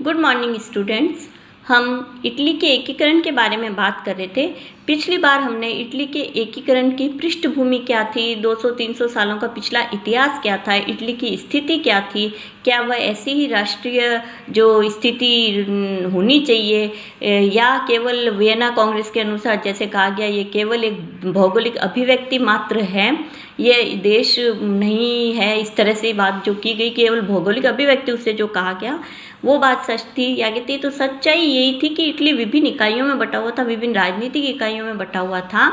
Good morning students. हम Italy के एकीकरण के बारे में बात कर रहे थे। पिछली बार हमने इटली के एकीकरण की पृष्ठभूमि क्या थी, 200-300 सालों का पिछला इतिहास क्या था, इटली की स्थिति क्या थी, क्या वह ऐसी ही राष्ट्रीय जो स्थिति होनी चाहिए या केवल वियना कांग्रेस के अनुसार जैसे कहा गया ये केवल एक भौगोलिक अभिव्यक्ति मात्र है, ये देश नहीं है। इस तरह से बात जो की गई केवल भौगोलिक अभिव्यक्ति उससे जो कहा गया वो बात सच थी या थी। तो सच्चाई यही थी कि इटली विभिन्न इकाइयों में बटा हुआ था, विभिन्न राजनीतिक इकाइयों में बटा हुआ था,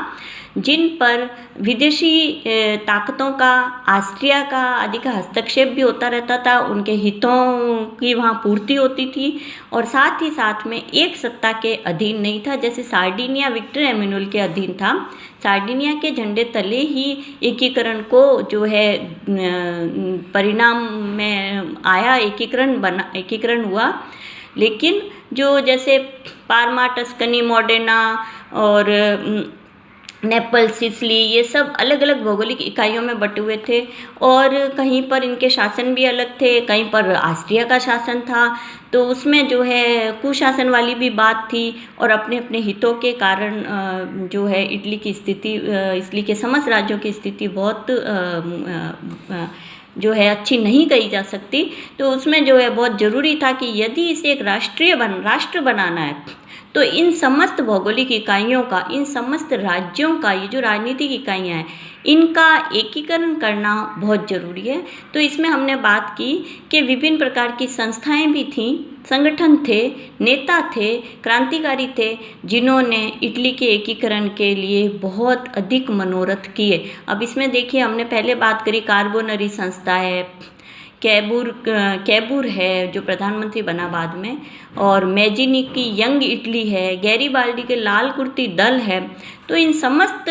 जिन पर विदेशी ताकतों का, ऑस्ट्रिया का आदि का हस्तक्षेप भी होता रहता था, उनके हितों की वहाँ पूर्ति होती थी और साथ ही साथ में एक सत्ता के अधीन नहीं था। जैसे सार्डिनिया विक्टर एमेनुएल के अधीन था, सार्डिनिया के झंडे तले ही एकीकरण को जो है परिणाम में आया, एकीकरण हुआ। लेकिन जो जैसे पार्मा, टस्कनी, मोडेना और नेपल्स, सिसिली, ये सब अलग अलग भौगोलिक इकाइयों में बटे हुए थे और कहीं पर इनके शासन भी अलग थे, कहीं पर ऑस्ट्रिया का शासन था। तो उसमें जो है कुशासन वाली भी बात थी और अपने अपने हितों के कारण जो है इटली की स्थिति, इटली के समस्त राज्यों की स्थिति बहुत जो है अच्छी नहीं कही जा सकती। तो उसमें जो है बहुत ज़रूरी था कि यदि इसे एक राष्ट्र बनाना है तो इन समस्त भौगोलिक इकाइयों का, इन समस्त राज्यों का, ये जो राजनीतिक इकाइयाँ हैं इनका एकीकरण करना बहुत ज़रूरी है। तो इसमें हमने बात की कि विभिन्न प्रकार की संस्थाएं भी थीं, संगठन थे, नेता थे, क्रांतिकारी थे, जिन्होंने इटली के एकीकरण के लिए बहुत अधिक मनोरथ किए। अब इसमें देखिए, हमने पहले बात करी कार्बोनरी संस्था है, कैबूर है जो प्रधानमंत्री बना बाद में, और मैजिनी की यंग इटली है, गैरीबाल्डी के लाल कुर्ती दल है। तो इन समस्त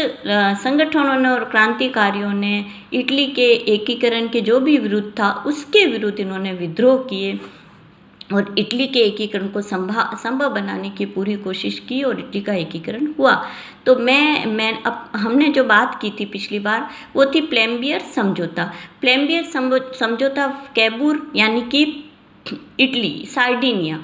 संगठनों ने और क्रांतिकारियों ने इटली के एकीकरण के जो भी विरुद्ध था उसके विरुद्ध इन्होंने विद्रोह किए और इटली के एकीकरण को संभव बनाने की पूरी कोशिश की और इटली का एकीकरण हुआ। तो अब हमने जो बात की थी पिछली बार वो थी प्लेम्बियर समझौता। प्लेम्बियर समझौता कैबूर यानी कि इटली, सार्डिनिया,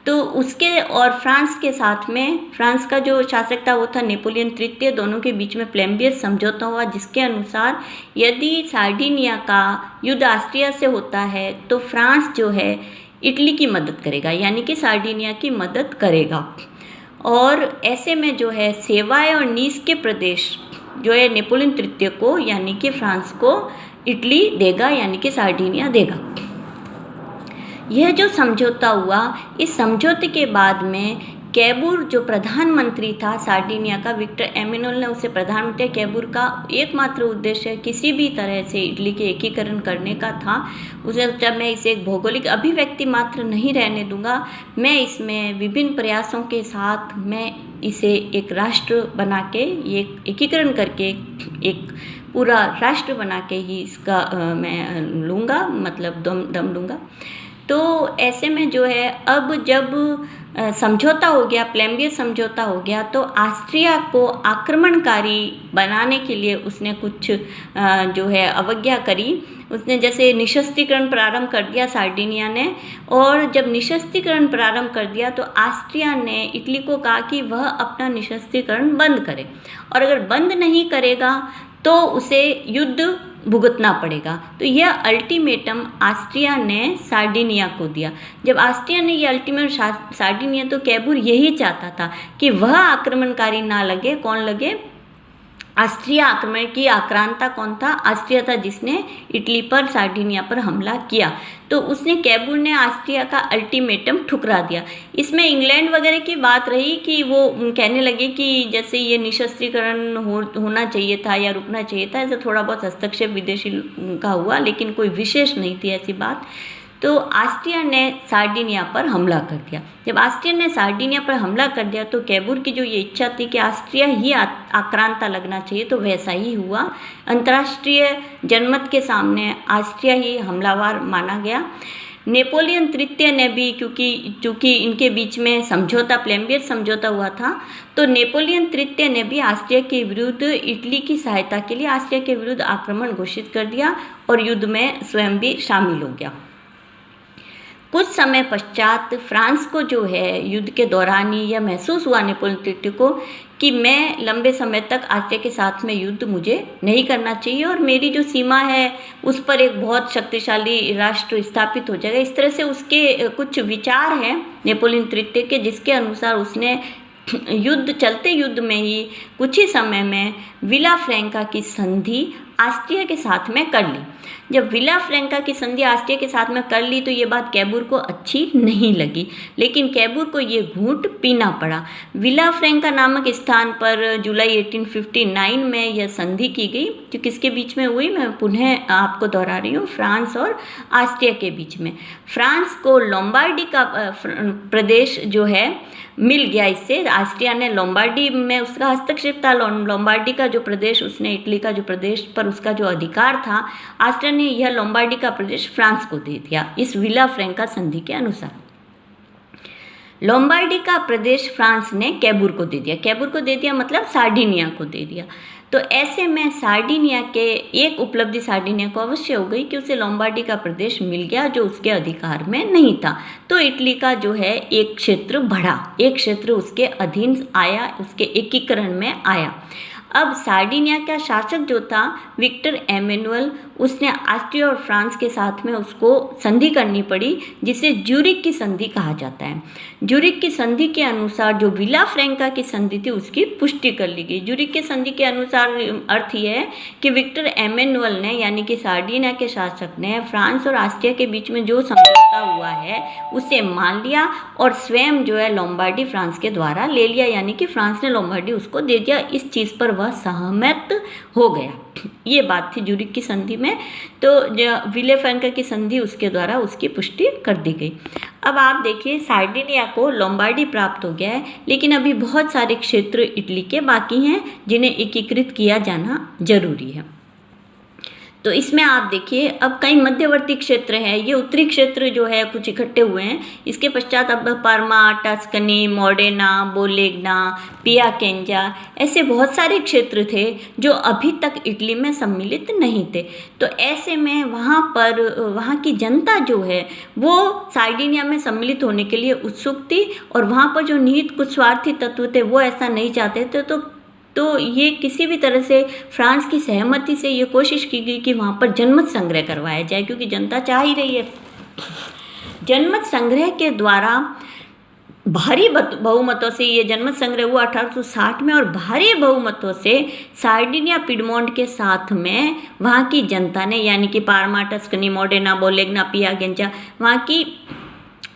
तो उसके और फ्रांस के साथ में, फ्रांस का जो शासक था वो था नेपोलियन तृतीय, दोनों के बीच में प्लेम्बियर समझौता हुआ, जिसके अनुसार यदि सार्डिनिया का युद्ध ऑस्ट्रिया से होता है तो फ्रांस जो है इटली की मदद करेगा, यानी कि सार्डिनिया की मदद करेगा। और ऐसे में जो है सेवाय और नीस के प्रदेश जो है नेपोलियन तृतीय को यानी कि फ्रांस को इटली देगा, यानी कि सार्डिनिया देगा। यह जो समझौता हुआ, इस समझौते के बाद में कैबूर जो प्रधानमंत्री था सार्डिनिया का, विक्टर एमेनुएल ने उसे प्रधानमंत्री, कैबूर का एकमात्र उद्देश्य किसी भी तरह से इटली के एकीकरण करने का था। उसे जब मैं इसे एक भौगोलिक अभिव्यक्ति मात्र नहीं रहने दूंगा, मैं इसमें विभिन्न प्रयासों के साथ मैं इसे एक राष्ट्र बना के, एक एकीकरण करके एक पूरा राष्ट्र बना के ही इसका मैं लूँगा, मतलब दम लूँगा। तो ऐसे में जो है अब जब समझौता हो गया, प्लेम्बियर समझौता हो गया, तो ऑस्ट्रिया को आक्रमणकारी बनाने के लिए उसने कुछ जो है अवज्ञा करी। उसने जैसे निशस्त्रीकरण प्रारंभ कर दिया सार्डिनिया ने, और जब निशस्त्रीकरण प्रारंभ कर दिया तो ऑस्ट्रिया ने इटली को कहा कि वह अपना निशस्त्रीकरण बंद करे और अगर बंद नहीं करेगा तो उसे युद्ध भुगतना पड़ेगा। तो यह अल्टीमेटम ऑस्ट्रिया ने सार्डिनिया को दिया। जब ऑस्ट्रिया ने यह अल्टीमेटम सार्डिनिया, तो कैबूर यही चाहता था कि वह आक्रमणकारी ना लगे। कौन लगे? ऑस्ट्रिया आक्रमण की आक्रांता कौन था? ऑस्ट्रिया था, जिसने इटली पर, सार्डिनिया पर हमला किया। तो उसने, कैबूर ने ऑस्ट्रिया का अल्टीमेटम ठुकरा दिया। इसमें इंग्लैंड वगैरह की बात रही कि वो कहने लगे कि जैसे ये निशस्त्रीकरण होना चाहिए था या रुकना चाहिए था, ऐसा थोड़ा बहुत हस्तक्षेप विदेशी का हुआ, लेकिन कोई विशेष नहीं थी ऐसी बात। तो ऑस्ट्रिया ने सार्डिनिया पर हमला कर दिया। जब ऑस्ट्रिया ने सार्डिनिया पर हमला कर दिया तो कैबूर की जो ये इच्छा थी कि ऑस्ट्रिया ही आक्रांता लगना चाहिए, तो वैसा ही हुआ। अंतर्राष्ट्रीय जनमत के सामने ऑस्ट्रिया ही हमलावर माना गया। नेपोलियन तृतीय ने भी, क्योंकि इनके बीच में समझौता, प्लेम्बियर समझौता हुआ था, तो नेपोलियन तृतीय ने भी ऑस्ट्रिया के विरुद्ध, इटली की सहायता के लिए ऑस्ट्रिया के विरुद्ध आक्रमण घोषित कर दिया और युद्ध में स्वयं भी शामिल हो गया। कुछ समय पश्चात फ्रांस को जो है युद्ध के दौरान ही यह महसूस हुआ नेपोलियन तृतीय को कि मैं लंबे समय तक ऑस्ट्रिया के साथ में युद्ध मुझे नहीं करना चाहिए और मेरी जो सीमा है उस पर एक बहुत शक्तिशाली राष्ट्र स्थापित हो जाएगा। इस तरह से उसके कुछ विचार हैं नेपोलियन तृतीय के, जिसके अनुसार उसने चलते युद्ध में ही कुछ ही समय में विला फ्रैंका की संधि ऑस्ट्रिया के साथ में कर ली। जब विला फ्रैंका की संधि ऑस्ट्रिया के साथ में कर ली तो ये बात कैबूर को अच्छी नहीं लगी, लेकिन कैबूर को ये घूंट पीना पड़ा। विला फ्रैंका नामक स्थान पर जुलाई 1859 में यह संधि की गई, जो किसके बीच में हुई, मैं पुनः आपको दोहरा रही हूँ, फ्रांस और ऑस्ट्रिया के बीच में। फ्रांस को लोम्बार्डी का प्रदेश जो है मिल गया इससे। ऑस्ट्रिया ने लोम्बार्डी में उसका हस्तक्षेप था, लोम्बार्डी का जो प्रदेश उसने, इटली का जो प्रदेश पर उसका जो अधिकार था, ऑस्ट्रिया ने यह लोम्बार्डी का प्रदेश फ्रांस को दे दिया इस विला फ्रैंका संधि के अनुसार। लोम्बार्डी का प्रदेश फ्रांस ने कैबूर को दे दिया, कैबूर को दे दिया मतलब सार्डिनिया को दे दिया। तो ऐसे में सार्डिनिया के एक उपलब्धि सार्डिनिया को अवश्य हो गई कि उसे लोम्बार्डी का प्रदेश मिल गया जो उसके अधिकार में नहीं था। तो इटली का जो है एक क्षेत्र बढ़ा, एक क्षेत्र उसके अधीन आया, उसके एकीकरण में आया। अब सार्डिनिया का शासक जो था विक्टर एमेनुअल, उसने ऑस्ट्रिया और फ्रांस के साथ में उसको संधि करनी पड़ी, जिसे ज्यूरिख की संधि कहा जाता है। ज्यूरिख की संधि के अनुसार जो विला फ्रैंका की संधि थी उसकी पुष्टि कर ली गई। ज्यूरिख की संधि के अनुसार अर्थ यह है कि विक्टर एमेनुअल ने, यानी कि सार्डिनिया के शासक ने, फ्रांस और ऑस्ट्रिया के बीच में जो समझौता हुआ है उसे मान लिया और स्वयं जो है लोम्बार्डी फ्रांस के द्वारा ले लिया, यानी कि फ्रांस ने लोम्बार्डी उसको दे दिया। इस चीज़ पर वह सहमत हो गया। ये बात थी ज्यूरिख की संधि में। तो विले फ्रैंका की संधि उसके द्वारा उसकी पुष्टि कर दी गई। अब आप देखिए सार्डिनिया को लोम्बार्डी प्राप्त हो गया है, लेकिन अभी बहुत सारे क्षेत्र इटली के बाकी हैं जिन्हें एकीकृत किया जाना जरूरी है। तो इसमें आप देखिए अब कई मध्यवर्ती क्षेत्र हैं, ये उत्तरी क्षेत्र जो है कुछ इकट्ठे हुए हैं। इसके पश्चात अब पार्मा, टस्कनी, मोडेना, बोलेग्ना, पियाकेंजा, ऐसे बहुत सारे क्षेत्र थे जो अभी तक इटली में सम्मिलित नहीं थे। तो ऐसे में वहाँ की जनता जो है वो सार्डिनिया में सम्मिलित होने के लिए उत्सुक थी और वहाँ पर जो निहित कुछ स्वार्थी तत्व थे वो ऐसा नहीं चाहते थे। तो ये किसी भी तरह से फ्रांस की सहमति से ये कोशिश की गई कि वहाँ पर जनमत संग्रह करवाया जाए, क्योंकि जनता चाह ही रही है। जनमत संग्रह के द्वारा भारी बहुमतों से ये जनमत संग्रह हुआ 1860 में, और भारी बहुमतों से सार्डिनिया पिडमोंट के साथ में वहाँ की जनता ने, यानी कि पार्मा, टस्कनी, मोडेना, बोलेग्ना, पियाकेंजा, वहाँ की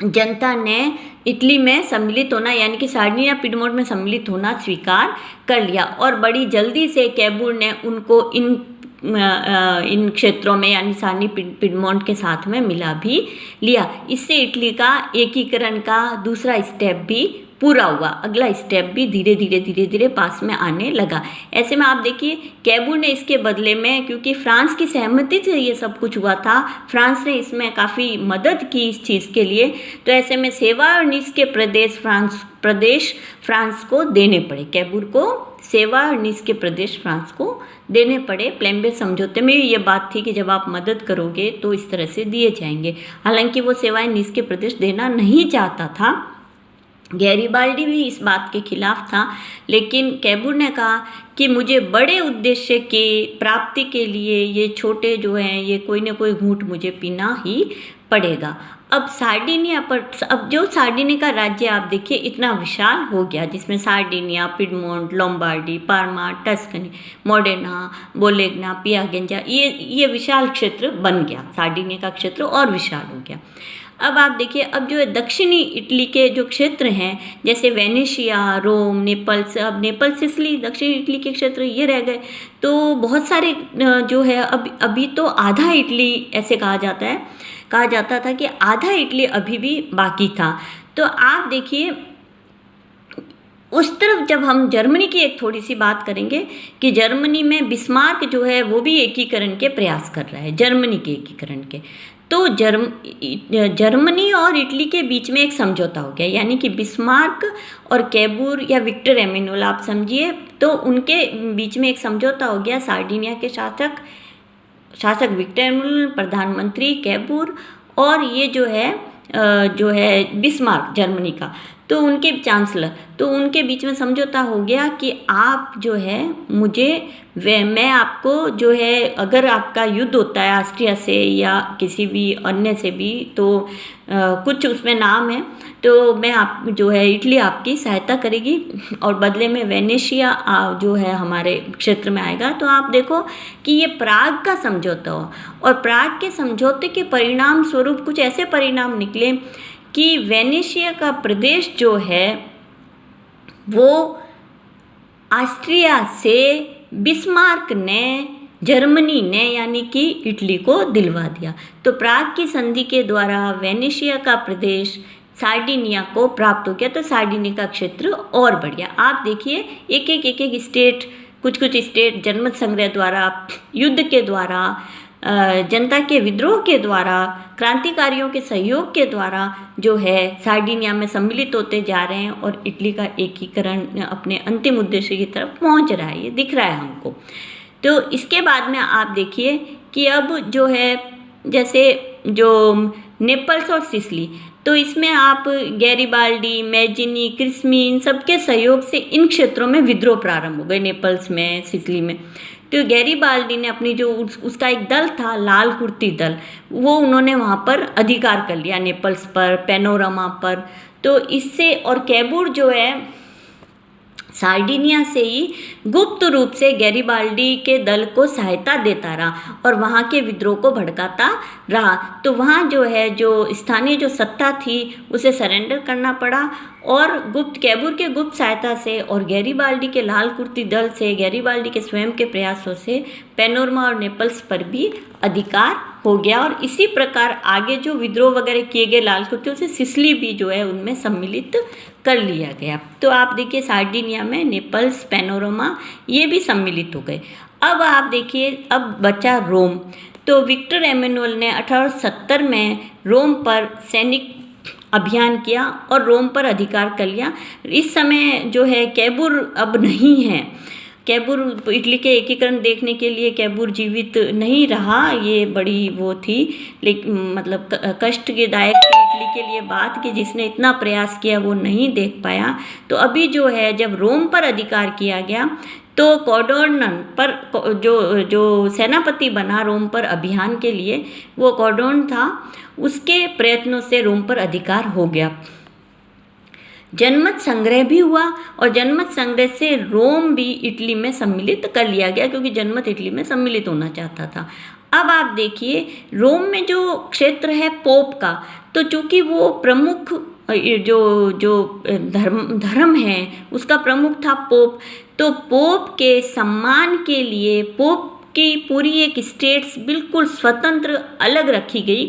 जनता ने इटली में सम्मिलित होना, यानी कि सार्डिनिया पिडमोंट में सम्मिलित होना स्वीकार कर लिया। और बड़ी जल्दी से कैबूर ने उनको इन क्षेत्रों में, यानी सार्डिनिया पिडमोंट के साथ में मिला भी लिया। इससे इटली का एकीकरण का दूसरा स्टेप भी पूरा हुआ, अगला स्टेप भी धीरे धीरे पास में आने लगा। ऐसे में आप देखिए कैबूर ने इसके बदले में, क्योंकि फ्रांस की सहमति से ये सब कुछ हुआ था, फ्रांस ने इसमें काफ़ी मदद की इस चीज़ के लिए, तो ऐसे में सेवा और नीस के प्रदेश फ्रांस को देने पड़े। कैबूर को सेवा और नीस के प्रदेश फ्रांस को देने पड़े। प्लेम्बे समझौते में ये बात थी कि जब आप मदद करोगे तो इस तरह से दिए जाएंगे। हालांकि वो सेवाएं नीस के प्रदेश देना नहीं चाहता था, गैरीबाल्डी भी इस बात के खिलाफ था, लेकिन कैबूर ने कहा कि मुझे बड़े उद्देश्य की प्राप्ति के लिए ये छोटे जो हैं ये कोई ना कोई घूंट मुझे पीना ही पड़ेगा। अब सार्डिनिया पर, अब जो सार्डिनिया का राज्य आप देखिए इतना विशाल हो गया, जिसमें Sardinia, Piedmont, Lombardy, Parma, Tuscany, Modena, Bologna, Piacenza, ये विशाल क्षेत्र बन गया। सार्डिनिया का क्षेत्र और विशाल हो गया। अब आप देखिए अब जो दक्षिणी इटली के जो क्षेत्र हैं, जैसे वेनेशिया, रोम, नेपल्स, अब नेपल्स, सिसिली, दक्षिणी इटली के क्षेत्र ये रह गए। तो बहुत सारे जो है अभी तो आधा इटली ऐसे कहा जाता था कि आधा इटली अभी भी बाकी था। तो आप देखिए उस तरफ जब हम जर्मनी की एक थोड़ी सी बात करेंगे कि जर्मनी में बिस्मार्क जो है वो भी एकीकरण के प्रयास कर रहा है, जर्मनी के एकीकरण के। तो जर्मनी और इटली के बीच में एक समझौता हो गया, यानी कि बिस्मार्क और कैबूर या विक्टर एमेनुअल आप समझिए, तो उनके बीच में एक समझौता हो गया। सार्डिनिया के शासक विक्टर एमेनुअल, प्रधानमंत्री कैबूर, और ये जो है जो है बिस्मार्क जर्मनी का, तो उनके चांसलर, तो उनके बीच में समझौता हो गया कि आप जो है मैं आपको जो है, अगर आपका युद्ध होता है ऑस्ट्रिया से या किसी भी अन्य से भी, तो कुछ उसमें नाम है, तो मैं आप जो है इटली आपकी सहायता करेगी और बदले में वेनेशिया जो है हमारे क्षेत्र में आएगा। तो आप देखो कि ये प्राग का समझौता हो, और प्राग के समझौते के परिणाम स्वरूप कुछ ऐसे परिणाम निकले कि वेनेशिया का प्रदेश जो है वो ऑस्ट्रिया से बिस्मार्क ने, जर्मनी ने यानी कि इटली को दिलवा दिया। तो प्राग की संधि के द्वारा वेनेशिया का प्रदेश सार्डिनिया को प्राप्त हो गया। तो सार्डिनिया का क्षेत्र और बढ़ गया। आप देखिए एक एक स्टेट, कुछ स्टेट जनमत संग्रह द्वारा, युद्ध के द्वारा, जनता के विद्रोह के द्वारा, क्रांतिकारियों के सहयोग के द्वारा जो है सार्डिनिया में सम्मिलित होते जा रहे हैं और इटली का एकीकरण अपने अंतिम उद्देश्य की तरफ पहुंच रहा है। ये दिख रहा है हमको। तो इसके बाद में आप देखिए कि अब जो है जैसे जो नेपल्स और सिसिली, तो इसमें आप गैरिबाल्डी, मैजिनी, क्रिस्मी, इन सबके सहयोग से इन क्षेत्रों में विद्रोह प्रारंभ हो गए, नेपल्स में, सिसिली में। तो गैरिबाल्डी ने अपनी जो उसका एक दल था, लाल कुर्ती दल, वो उन्होंने वहाँ पर अधिकार कर लिया, नेपल्स पर, पैनोरामा पर। तो इससे, और कैबूर जो है सार्डिनिया से ही गुप्त रूप से गैरिबाल्डी के दल को सहायता देता रहा और वहाँ के विद्रोह को भड़काता रहा। तो वहाँ जो है जो स्थानीय जो सत्ता थी उसे सरेंडर करना पड़ा, और कैबूर के गुप्त सहायता से और गैरिबाल्डी के लाल कुर्ती दल से, गैरिबाल्डी के स्वयं के प्रयासों से पैनोरमा और नेपल्स पर भी अधिकार हो गया। और इसी प्रकार आगे जो विद्रोह वगैरह किए गए लाल कुर्तियों से, सिसिली भी जो है उनमें सम्मिलित कर लिया गया। तो आप देखिए सार्डिनिया में नेपल्स, पैनोरमा ये भी सम्मिलित हो गए। अब आप देखिए, अब बचा रोम। तो विक्टर एमेनुअल ने 1870 में रोम पर सैनिक अभियान किया और रोम पर अधिकार कर लिया। इस समय जो है कैबूर अब नहीं है। कैबूर, इटली के एकीकरण देखने के लिए कैबूर जीवित नहीं रहा। ये बड़ी वो थी, लेकिन मतलब कष्ट के दायक थी इटली के लिए बात कि जिसने इतना प्रयास किया वो नहीं देख पाया। तो अभी जो है जब रोम पर अधिकार किया गया तो कॉडोर्नन पर जो सेनापति बना रोम पर अभियान के लिए, वो कॉडोर्न था, उसके प्रयत्नों से रोम पर अधिकार हो गया। जनमत संग्रह भी हुआ और जनमत संग्रह से रोम भी इटली में सम्मिलित कर लिया गया, क्योंकि जनमत इटली में सम्मिलित होना चाहता था। अब आप देखिए रोम में जो क्षेत्र है पोप का, तो चूँकि वो प्रमुख जो धर्म है उसका प्रमुख था पोप, तो पोप के सम्मान के लिए पोप की पूरी एक स्टेट्स बिल्कुल स्वतंत्र अलग रखी गई,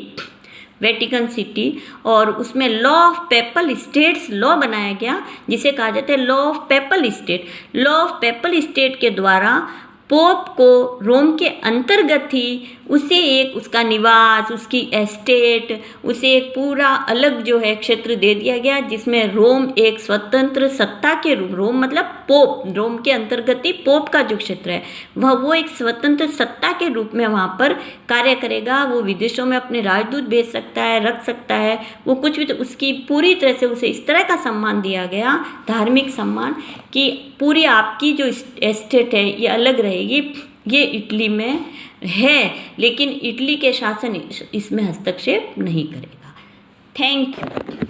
वेटिकन सिटी, और उसमें law of PayPal states law बनाया गया, जिसे कहा जाता है law of PayPal state. Law of PayPal state के द्वारा पोप को रोम के अंतर्गत ही उसे एक उसका निवास, उसकी एस्टेट, उसे एक पूरा अलग जो है क्षेत्र दे दिया गया, जिसमें रोम एक स्वतंत्र सत्ता के रूप, रोम मतलब पोप, रोम के अंतर्गत ही पोप का जो क्षेत्र है वो एक स्वतंत्र सत्ता के रूप में वहाँ पर कार्य करेगा। वो विदेशों में अपने राजदूत भेज सकता है, रख सकता है, वो कुछ भी, तो उसकी पूरी तरह से उसे इस तरह का सम्मान दिया गया, धार्मिक सम्मान, कि पूरी आपकी जो एस्टेट है ये अलग रहेगी। ये इटली में है, लेकिन इटली के शासन इसमें हस्तक्षेप नहीं करेगा। Thank you.